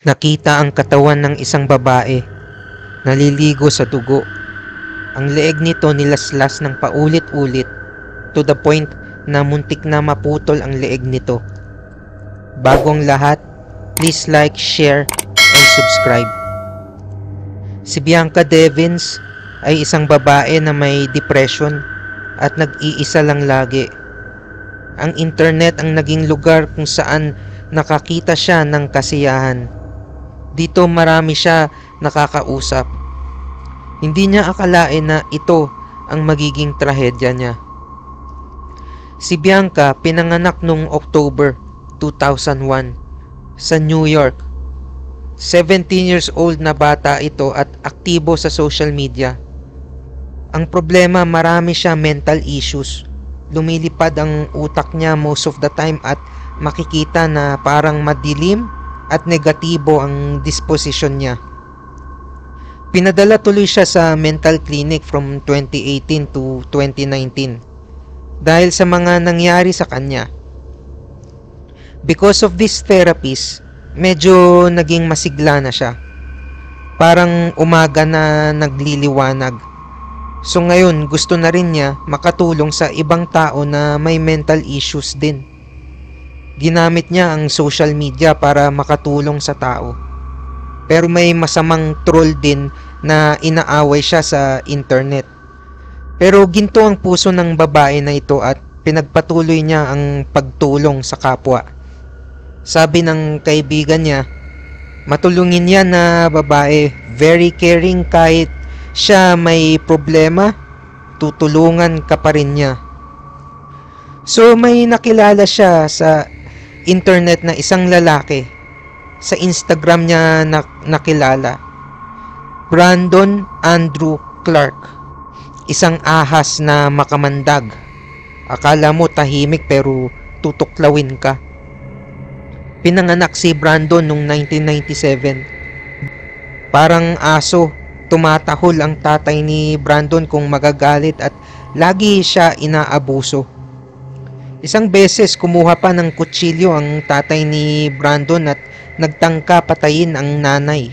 Nakita ang katawan ng isang babae, naliligo sa dugo. Ang leeg nito nilaslas ng paulit-ulit to the point na muntik na maputol ang leeg nito. Bago ang lahat, please like, share, and subscribe. Si Bianca Devins ay isang babae na may depression at nag-iisa lang lagi. Ang internet ang naging lugar kung saan nakakita siya ng kasiyahan. Dito marami siya nakakausap. Hindi niya akalain na ito ang magiging trahedya niya. Si Bianca pinanganak noong October 2001 sa New York. 17 years old na bata ito at aktibo sa social media. Ang problema, marami siya mental issues. Lumilipad ang utak niya most of the time at makikita na parang madilim at negatibo ang disposition niya. Pinadala tuloy siya sa mental clinic from 2018 to 2019 dahil sa mga nangyari sa kanya. Because of this therapies, medyo naging masigla na siya. Parang umaga na nagliliwanag. So ngayon gusto na rin niya makatulong sa ibang tao na may mental issues din. Ginamit niya ang social media para makatulong sa tao. Pero may masamang troll din na inaaway siya sa internet. Pero ginto ang puso ng babae na ito at pinagpatuloy niya ang pagtulong sa kapwa. Sabi ng kaibigan niya, matulungin niya na babae, very caring, kahit siya may problema, tutulungan ka pa rin niya. So may nakilala siya sa internet na isang lalaki. Sa Instagram niya nakilala. Brandon Andrew Clark. Isang ahas na makamandag. Akala mo tahimik pero tutuklawin ka. Pinanganak si Brandon noong 1997. Parang aso, tumatahol ang tatay ni Brandon kung magagalit at lagi siya inaabuso. Isang beses kumuha pa ng kutsilyo ang tatay ni Brandon at nagtangka patayin ang nanay.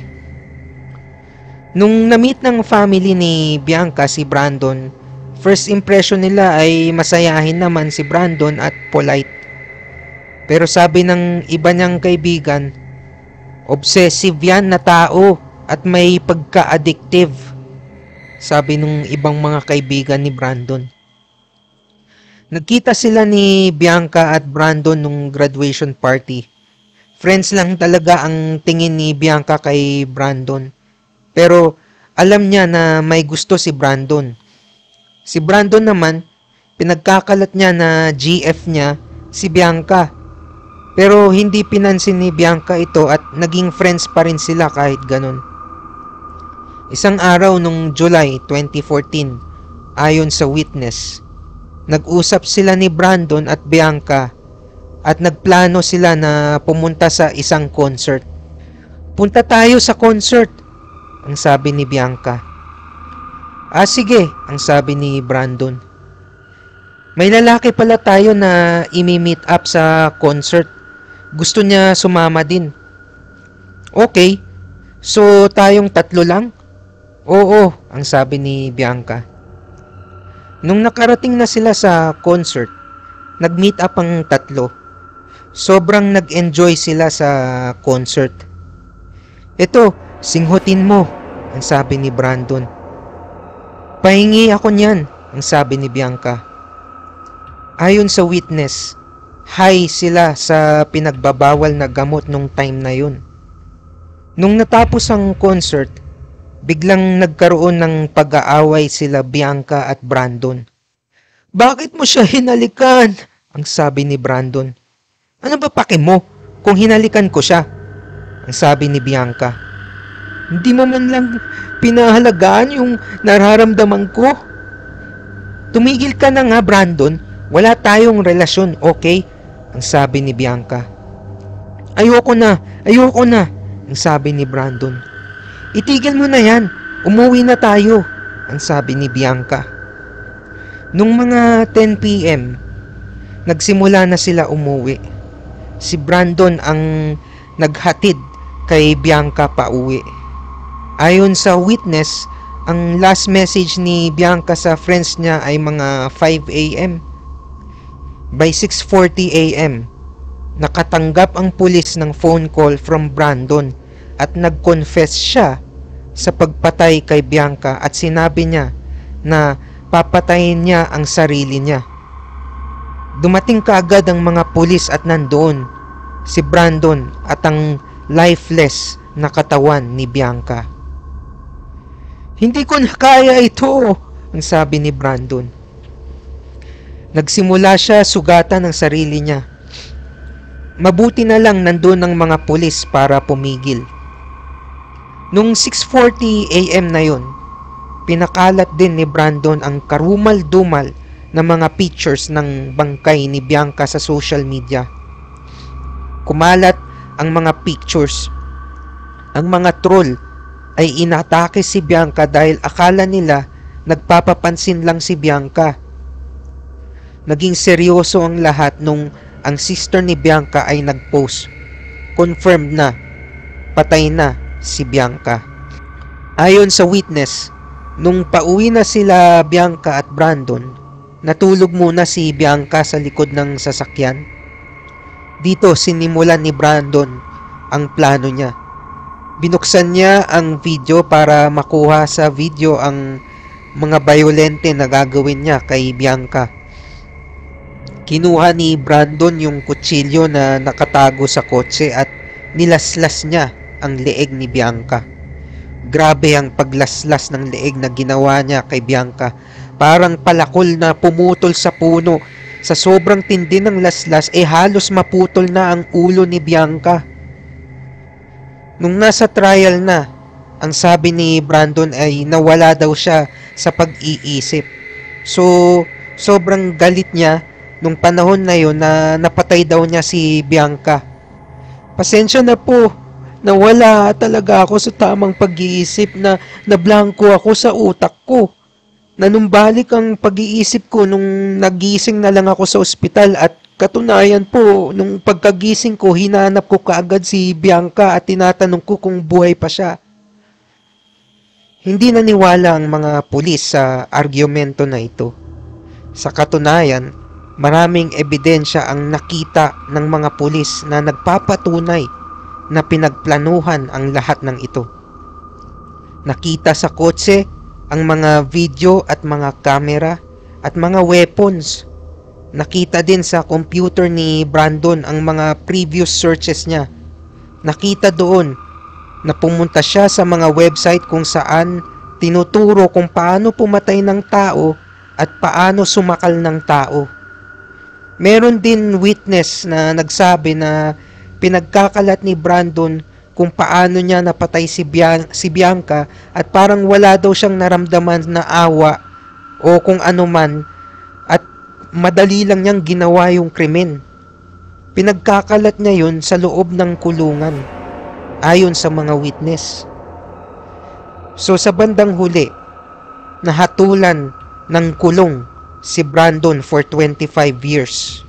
Nung na-meet ng family ni Bianca si Brandon, first impression nila ay masayahin naman si Brandon at polite. Pero sabi ng iba niyang kaibigan, obsessive yan na tao at may pagka-addictive. Sabi nung ibang mga kaibigan ni Brandon. Nagkita sila ni Bianca at Brandon nung graduation party. Friends lang talaga ang tingin ni Bianca kay Brandon. Pero alam niya na may gusto si Brandon. Si Brandon naman, pinagkakalat niya na GF niya si Bianca. Pero hindi pinansin ni Bianca ito at naging friends pa rin sila kahit ganun. Isang araw nung July 2014, ayon sa witness, nag-usap sila ni Brandon at Bianca at nagplano sila na pumunta sa isang concert. Punta tayo sa concert, ang sabi ni Bianca. Ah sige, ang sabi ni Brandon. May lalaki pala tayo na imi-meet up sa concert. Gusto niya sumama din. Okay, so tayong tatlo lang? Oo, ang sabi ni Bianca. Nung nakarating na sila sa concert, nag-meet up ang tatlo. Sobrang nag-enjoy sila sa concert. Ito, singhutin mo, ang sabi ni Brandon. Pahingi ako niyan, ang sabi ni Bianca. Ayon sa witness, high sila sa pinagbabawal na gamot nung time na yun. Nung natapos ang concert, biglang nagkaroon ng pag-aaway sila Bianca at Brandon. Bakit mo siya hinalikan? Ang sabi ni Brandon. Ano ba pake mo kung hinalikan ko siya? Ang sabi ni Bianca. Hindi mo man lang pinahalagaan yung nararamdaman ko. Tumigil ka na nga, Brandon. Wala tayong relasyon, okay? Ang sabi ni Bianca. Ayoko na, ang sabi ni Brandon. Itigil mo na yan, umuwi na tayo, ang sabi ni Bianca. Nung mga 10 p.m., nagsimula na sila umuwi. Si Brandon ang naghatid kay Bianca pauwi. Ayon sa witness, ang last message ni Bianca sa friends niya ay mga 5 a.m. By 6:40 a.m., nakatanggap ang pulis ng phone call from Brandon at nag-confess siya sa pagpatay kay Bianca at sinabi niya na papatayin niya ang sarili niya. Dumating kaagad ang mga pulis at nandoon si Brandon at ang lifeless na katawan ni Bianca. "Hindi ko na kaya ito," ang sabi ni Brandon. Nagsimula siya sugatan ng sarili niya. Mabuti na lang nandoon ang mga pulis para pumigil. Nung 6:40 a.m. na yon, pinakalat din ni Brandon ang karumal-dumal na mga pictures ng bangkay ni Bianca sa social media. Kumalat ang mga pictures. Ang mga troll ay inatake si Bianca dahil akala nila nagpapapansin lang si Bianca. Naging seryoso ang lahat nung ang sister ni Bianca ay nag-post. Confirmed na, patay na si Bianca. Ayon sa witness, nung pauwi na sila Bianca at Brandon, natulog muna si Bianca sa likod ng sasakyan. Dito sinimulan ni Brandon ang plano niya. Binuksan niya ang video para makuha sa video ang mga bayolente na gagawin niya kay Bianca. Kinuha ni Brandon yung kutsilyo na nakatago sa kotse at nilaslas niya ang leeg ni Bianca. Grabe ang paglaslas ng leeg na ginawa niya kay Bianca. Parang palakol na pumutol sa puno. Sa sobrang tindi ng laslas, halos maputol na ang ulo ni Bianca. Nung nasa trial na, ang sabi ni Brandon ay nawala daw siya sa pag-iisip. So, sobrang galit niya nung panahon na yon na napatay daw niya si Bianca. "Pasensya na po, nawala talaga ako sa tamang pag-iisip, na nablangko ako sa utak ko. Nanumbalik ang pag-iisip ko nung nagising na lang ako sa ospital at katunayan po, nung pagkagising ko, hinanap ko kaagad si Bianca at tinatanong ko kung buhay pa siya." Hindi naniwala ang mga pulis sa argumento na ito. Sa katunayan, maraming ebidensya ang nakita ng mga pulis na nagpapatunay na pinagplanuhan ang lahat ng ito. Nakita sa kotse ang mga video at mga camera at mga weapons. Nakita din sa computer ni Brandon ang mga previous searches niya. Nakita doon na pumunta siya sa mga website kung saan tinuturo kung paano pumatay ng tao at paano sumakal ng tao. Meron din witness na nagsabi na pinagkakalat ni Brandon kung paano niya napatay si Bianca at parang wala daw siyang naramdaman na awa o kung ano man at madali lang niyang ginawa yung krimen. Pinagkakalat niya yun sa loob ng kulungan ayon sa mga witness. So sa bandang huli, nahatulan ng kulong si Brandon for 25 years.